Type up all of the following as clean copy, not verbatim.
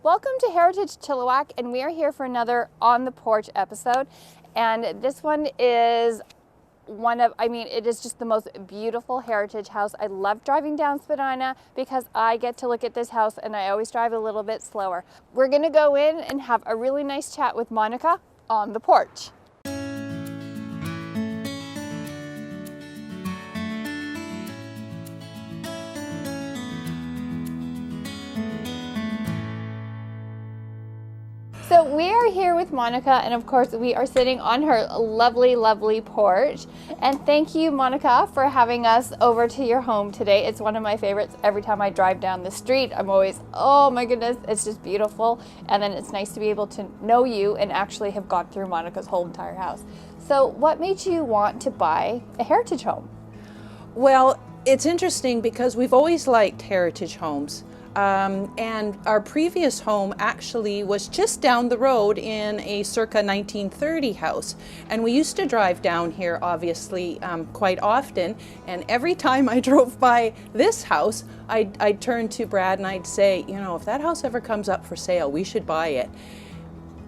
Welcome to Heritage Chilliwack, and we are here for another On the Porch episode. And this one is it is just the most beautiful heritage house. I love driving down Spadina because I get to look at this house and I always drive a little bit slower. We're gonna go in and have a really nice chat with Monica on the porch. So we are here with Monica, and of course we are sitting on her lovely, lovely porch. And thank you, Monica, for having us over to your home today. It's one of my favorites. Every time I drive down the street, I'm always, oh my goodness, it's just beautiful. And then it's nice to be able to know you and actually have gone through Monica's whole entire house. So what made you want to buy a heritage home? Well, it's interesting because we've always liked heritage homes. And our previous home actually was just down the road in a circa 1930 house. And we used to drive down here, obviously, quite often. And every time I drove by this house, I'd turn to Brad and I'd say, you know, if that house ever comes up for sale, we should buy it.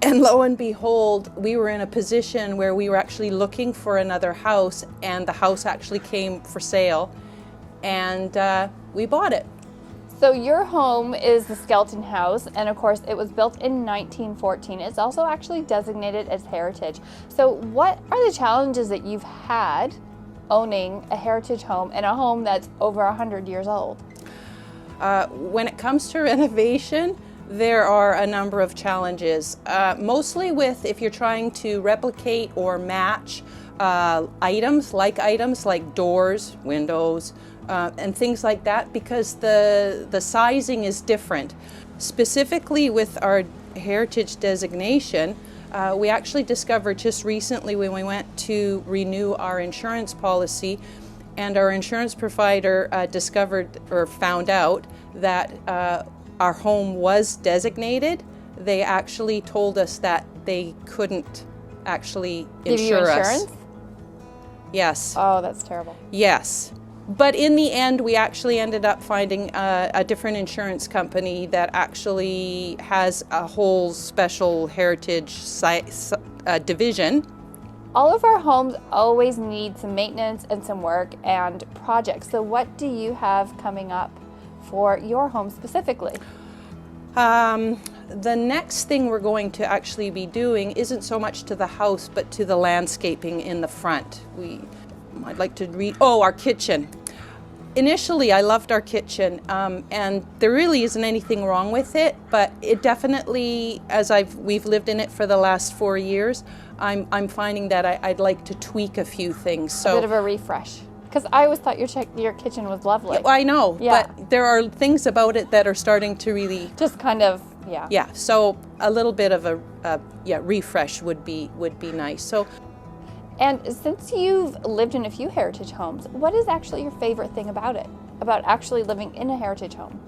And lo and behold, we were in a position where we were actually looking for another house, and the house actually came for sale, and we bought it. So your home is the Skelton House, and of course it was built in 1914. It's also actually designated as heritage. So what are the challenges that you've had owning a heritage home and a home that's over 100 years old? When it comes to renovation, there are a number of challenges, mostly with if you're trying to replicate or match items like doors, windows, and things like that, because the sizing is different. Specifically with our heritage designation, we actually discovered just recently when we went to renew our insurance policy, and our insurance provider discovered or found out that our home was designated. They actually told us that they couldn't actually insure us. Yes. Oh, that's terrible. Yes. But in the end, we actually ended up finding a different insurance company that actually has a whole special heritage division. All of our homes always need some maintenance and some work and projects. So what do you have coming up for your home specifically? The next thing we're going to actually be doing isn't so much to the house, but to the landscaping in the front. I'd like to read, our kitchen. Initially, I loved our kitchen, and there really isn't anything wrong with it, but it definitely, as we've lived in it for the last 4 years, I'm finding that I'd like to tweak a few things. So a bit of a refresh. Because I always thought your kitchen was lovely. Yeah, I know, yeah. But there are things about it that are starting to really just kind of, yeah. Yeah, so a little bit of a refresh would be nice. So. And since you've lived in a few heritage homes, what is actually your favorite thing about it? About actually living in a heritage home?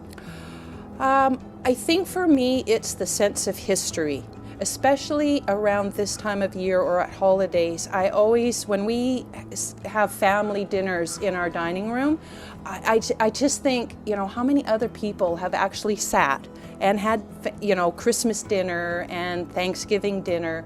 I think for me, it's the sense of history, especially around this time of year or at holidays. I always, when we have family dinners in our dining room, I just think, you know, how many other people have actually sat and had, you know, Christmas dinner and Thanksgiving dinner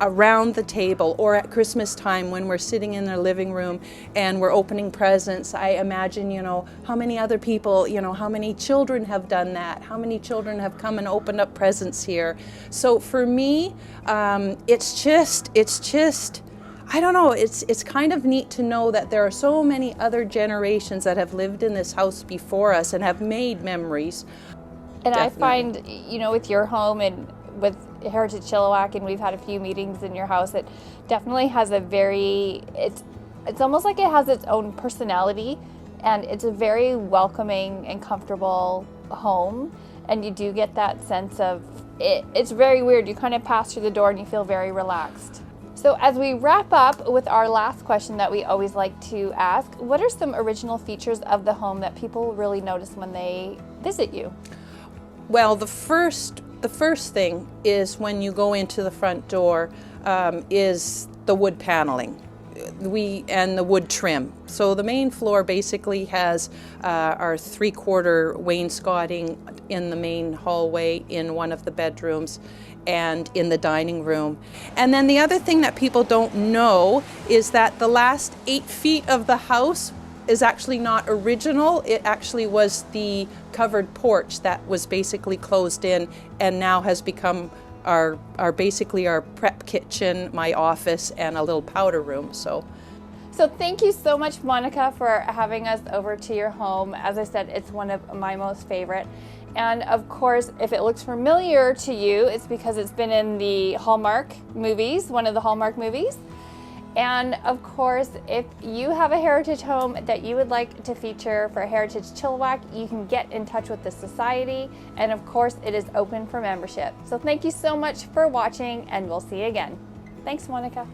around the table, or at Christmas time when we're sitting in the living room and we're opening presents. I imagine, you know, how many other people, you know, how many children have done that, how many children have come and opened up presents here. So for me, it's just I don't know, it's kind of neat to know that there are so many other generations that have lived in this house before us and have made memories. And definitely. I find, you know, with your home and with Heritage Chilliwack, and we've had a few meetings in your house, it definitely has it's almost like it has its own personality, and it's a very welcoming and comfortable home, and you do get that sense of it's very weird. You kind of pass through the door and you feel very relaxed. So as we wrap up with our last question that we always like to ask, what are some original features of the home that people really notice when they visit you? Well, the first thing is when you go into the front door is the wood paneling. and the wood trim. So the main floor basically has our 3/4 wainscoting in the main hallway, in one of the bedrooms, and in the dining room. And then the other thing that people don't know is that the last 8 feet of the house is actually not original. It actually was the covered porch that was basically closed in and now has become our basically our prep kitchen, my office, and a little powder room. So thank you so much, Monica, for having us over to your home. As I said, it's one of my most favorite. And of course, if it looks familiar to you, it's because it's been in the Hallmark movies, one of the Hallmark movies. And of course, if you have a heritage home that you would like to feature for Heritage Chilliwack, you can get in touch with the Society. And of course, it is open for membership. So thank you so much for watching, and we'll see you again. Thanks, Monica.